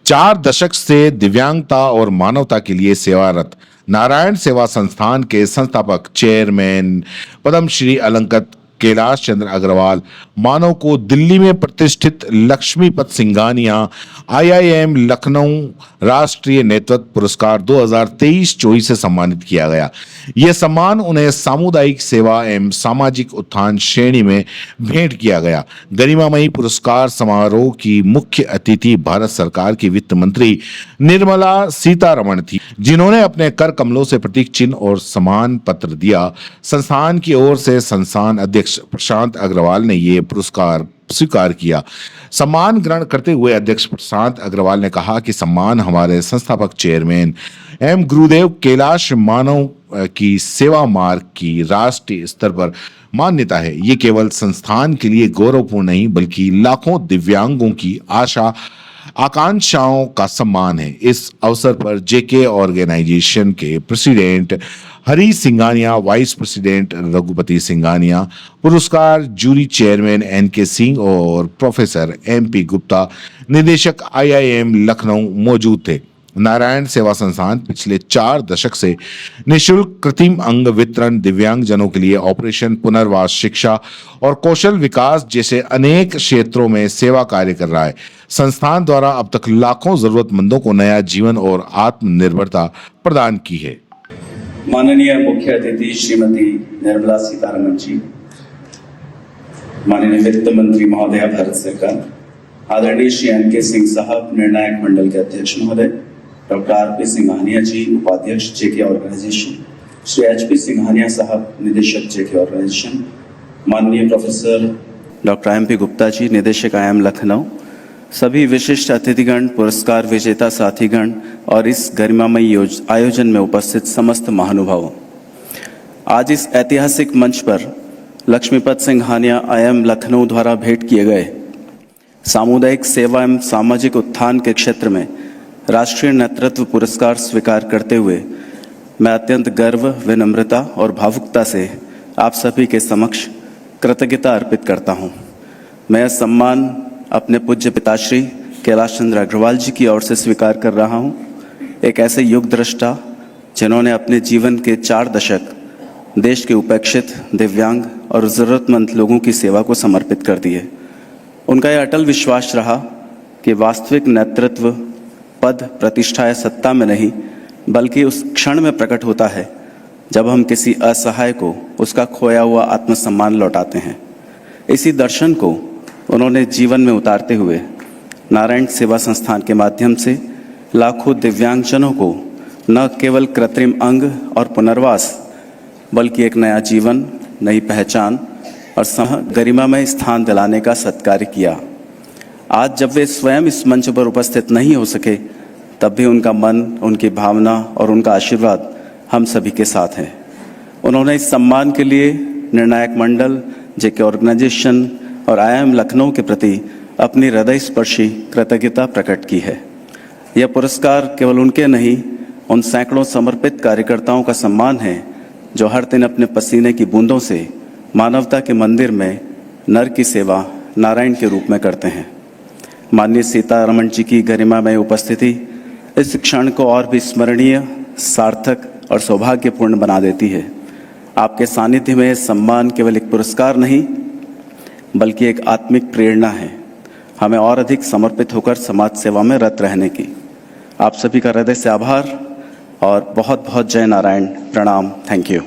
4 दशक से दिव्यांगता और मानवता के लिए सेवारत नारायण सेवा संस्थान के संस्थापक चेयरमैन पद्मश्री अलंकृत कैलाश चंद्र अग्रवाल मानव को दिल्ली में प्रतिष्ठित लक्ष्मीपत सिंघानिया आईआईएम लखनऊ राष्ट्रीय नेतृत्व पुरस्कार 2023-24 से सम्मानित किया गया। यह सम्मान उन्हें सामुदायिक सेवा एवं सामाजिक उत्थान श्रेणी में भेंट किया गया। गरिमामयी पुरस्कार समारोह की मुख्य अतिथि भारत सरकार की वित्त मंत्री निर्मला सीतारमण थी, जिन्होंने अपने कर कमलों से प्रतीक चिन्ह और सम्मान पत्र दिया। संस्थान की ओर से संस्थान अध्यक्ष प्रशांत अग्रवाल ने ये पुरस्कार स्वीकार किया। सम्मान ग्रहण करते हुए अध्यक्ष प्रशांत अग्रवाल ने कहा कि सम्मान हमारे संस्थापक चेयरमैन एम गुरुदेव कैलाश मानव की सेवा मार्ग की राष्ट्रीय स्तर पर मान्यता है। ये केवल संस्थान के लिए गौरवपूर्ण नहीं बल्कि लाखों दिव्यांगों की आशा आकांक्षाओं का सम्मान है। इस अवसर पर जेके ऑर्गेनाइजेशन के प्रेसिडेंट हरी सिंघानिया, वाइस प्रेसिडेंट रघुपति सिंघानिया, पुरस्कार जूरी चेयरमैन एनके सिंह और प्रोफेसर एमपी गुप्ता, निदेशक आईआईएम लखनऊ मौजूद थे। नारायण सेवा संस्थान पिछले 4 दशक से निःशुल्क कृत्रिम अंग वितरण, दिव्यांगजनों के लिए ऑपरेशन, पुनर्वास, शिक्षा और कौशल विकास जैसे अनेक क्षेत्रों में सेवा कार्य कर रहा है। संस्थान द्वारा अब तक लाखों जरूरतमंदों को नया जीवन और आत्मनिर्भरता प्रदान की है। माननीय मुख्य अतिथि श्रीमती निर्मला सीतारमण जी, माननीय वित्त मंत्री महोदय भारत सरकार, आदरणीय श्री एनके सिंह साहब निर्णायक मंडल के अध्यक्ष महोदय, डॉक्टर आरपी सिंघानिया जी उपाध्यक्ष जेके ऑर्गेनाइजेशन, श्री एचपी सिंघानिया साहब निदेशक जेके ऑर्गेनाइजेशन, माननीय professor doctor MP Gupta ji निदेशक आईआईएम लखनऊ, सभी विशिष्ट अतिथिगण, पुरस्कार विजेता साथीगण और इस गरिमामयी आयोजन में उपस्थित समस्त महानुभावों, आज इस ऐतिहासिक मंच पर लक्ष्मीपत सिंघानिया आईआईएम लखनऊ द्वारा भेंट किए गए सामुदायिक सेवा एवं सामाजिक उत्थान के क्षेत्र में राष्ट्रीय नेतृत्व पुरस्कार स्वीकार करते हुए मैं अत्यंत गर्व, विनम्रता और भावुकता से आप सभी के समक्ष कृतज्ञता अर्पित करता हूँ। मैं यह सम्मान अपने पूज्य पिताश्री कैलाश चंद्र अग्रवाल जी की ओर से स्वीकार कर रहा हूँ, एक ऐसे युग दृष्टा जिन्होंने अपने जीवन के 4 दशक देश के उपेक्षित, दिव्यांग और ज़रूरतमंद लोगों की सेवा को समर्पित कर दिए। उनका यह अटल विश्वास रहा कि वास्तविक नेतृत्व पद, प्रतिष्ठा या सत्ता में नहीं बल्कि उस क्षण में प्रकट होता है जब हम किसी असहाय को उसका खोया हुआ आत्मसम्मान लौटाते हैं। इसी दर्शन को उन्होंने जीवन में उतारते हुए नारायण सेवा संस्थान के माध्यम से लाखों दिव्यांगजनों को न केवल कृत्रिम अंग और पुनर्वास बल्कि एक नया जीवन, नई पहचान और गरिमामय स्थान दिलाने का सत्कार्य किया। आज जब वे स्वयं इस मंच पर उपस्थित नहीं हो सके, तब भी उनका मन, उनकी भावना और उनका आशीर्वाद हम सभी के साथ है। उन्होंने इस सम्मान के लिए निर्णायक मंडल, जेके ऑर्गेनाइजेशन और आईआईएम लखनऊ के प्रति अपनी हृदय स्पर्शी कृतज्ञता प्रकट की है। यह पुरस्कार केवल उनके नहीं, उन सैकड़ों समर्पित कार्यकर्ताओं का सम्मान है जो हर दिन अपने पसीने की बूंदों से मानवता के मंदिर में नर की सेवा नारायण के रूप में करते हैं। माननीय सीतारमण जी की गरिमामय उपस्थिति इस क्षण को और भी स्मरणीय, सार्थक और सौभाग्यपूर्ण बना देती है। आपके सानिध्य में सम्मान केवल एक पुरस्कार नहीं बल्कि एक आत्मिक प्रेरणा है, हमें और अधिक समर्पित होकर समाज सेवा में रत रहने की। आप सभी का हृदय से आभार और बहुत बहुत जय नारायण, प्रणाम, थैंक यू।